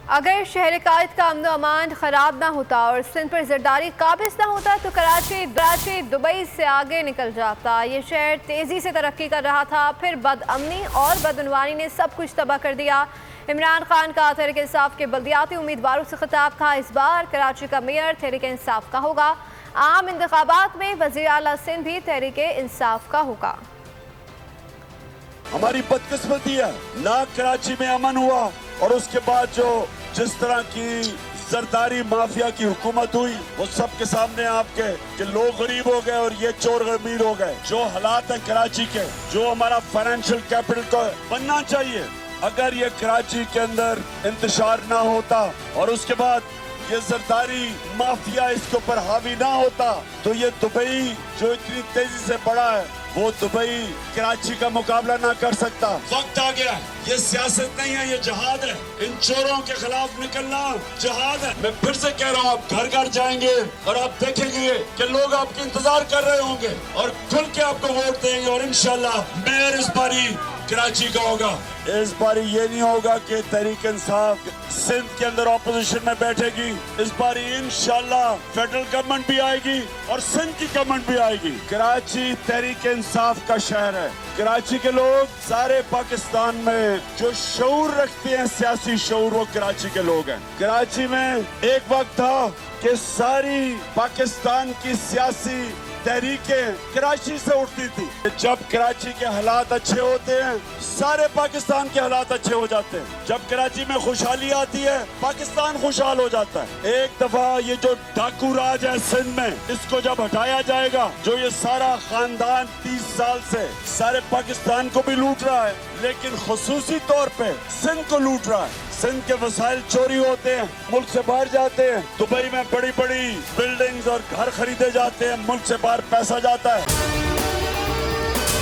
اگر شہر قائد کا امن و امان خراب نہ ہوتا اور سندھ پر زرداری قابض نہ ہوتا تو کراچی دبئی سے آگے نکل جاتا۔ یہ شہر تیزی سے ترقی کر رہا تھا، پھر بد امنی اور بدعنوانی نے سب کچھ تباہ کر دیا۔ عمران خان کا تحریک انصاف کے بلدیاتی امیدواروں سے خطاب تھا۔ اس بار کراچی کا میئر تحریک انصاف کا ہوگا۔ عام انتخابات میں وزیر اعلیٰ سندھ بھی تحریک انصاف کا ہوگا۔ ہماری بدقسمتی ہے نہ کراچی میں امن ہوا، اور اس کے بعد جس طرح کی زرداری مافیا کی حکومت ہوئی وہ سب کے سامنے آپ کے کہ لوگ غریب ہو گئے اور یہ چور امیر ہو گئے۔ جو حالات ہیں کراچی کے، جو ہمارا فائنینشیل کیپٹل کو بننا چاہیے، اگر یہ کراچی کے اندر انتشار نہ ہوتا اور اس کے بعد یہ زرداری مافیا اس کے اوپر حاوی نہ ہوتا تو یہ دبئی جو اتنی تیزی سے بڑھا ہے وہ دبئی کراچی کا مقابلہ نہ کر سکتا۔ وقت آ گیا، یہ سیاست نہیں ہے، یہ جہاد ہے۔ ان چوروں کے خلاف نکلنا جہاد ہے۔ میں پھر سے کہہ رہا ہوں، آپ گھر گھر جائیں گے اور آپ دیکھیں گے کہ لوگ آپ کے انتظار کر رہے ہوں گے اور کھل کے آپ کو ووٹ دیں گے، اور انشاءاللہ میئر اس باری کراچی کا ہوگا۔ اس باری یہ نہیں ہوگا کہ تحریک انصاف سندھ کے اندر اپوزیشن میں بیٹھے گی۔ اس باری انشاءاللہ فیڈرل گورنمنٹ بھی آئے گی اور سندھ کی گورنمنٹ بھی آئے گی۔ کراچی تحریک انصاف کا شہر ہے۔ کراچی کے لوگ سارے پاکستان میں جو شعور رکھتے ہیں، سیاسی شعور، وہ کراچی کے لوگ ہیں۔ کراچی میں ایک وقت تھا کہ ساری پاکستان کی سیاسی تحریکیں کراچی سے اٹھتی تھی۔ جب کراچی کے حالات اچھے ہوتے ہیں سارے پاکستان کے حالات اچھے ہو جاتے ہیں۔ جب کراچی میں خوشحالی آتی ہے پاکستان خوشحال ہو جاتا ہے۔ ایک دفعہ یہ جو ڈاکو راج ہے سندھ میں، اس کو جب ہٹایا جائے گا، جو یہ سارا خاندان 30 سال سے سارے پاکستان کو بھی لوٹ رہا ہے لیکن خصوصی طور پہ سندھ کو لوٹ رہا ہے۔ سندھ کے وسائل چوری ہوتے ہیں، ملک سے باہر جاتے ہیں۔ دبئی میں بڑی بڑی بلڈنگز اور گھر خریدے جاتے ہیں، ملک سے باہر پیسہ جاتا ہے۔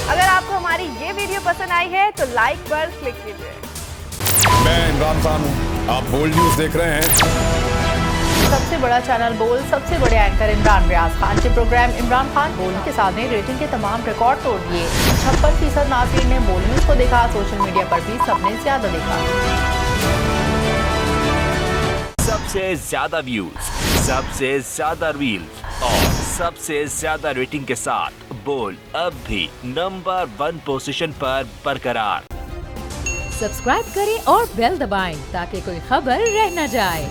اگر آپ کو ہماری یہ ویڈیو پسند آئی ہے تو لائک پر کلک کیجیے۔ میں عمران خان ہوں، آپ بولڈ نیوز دیکھ رہے ہیں۔ سب سے بڑا چینل بول، سب سے بڑے اینکر عمران ریاض خان کے پروگرام عمران خان بول کے ساتھ نے ریٹنگ کے تمام ریکارڈ توڑ دیے۔ 56% ناظرین نے بول نیوز کو دیکھا۔ سوشل میڈیا پر بھی سب نے زیادہ دیکھا۔ سب سے زیادہ ویوز، سب سے زیادہ ریلز اور سب سے زیادہ ریٹنگ کے ساتھ بول اب بھی نمبر 1 پوزیشن پر برقرار۔ سبسکرائب کریں اور بیل دبائیں تاکہ کوئی خبر رہ نہ جائے۔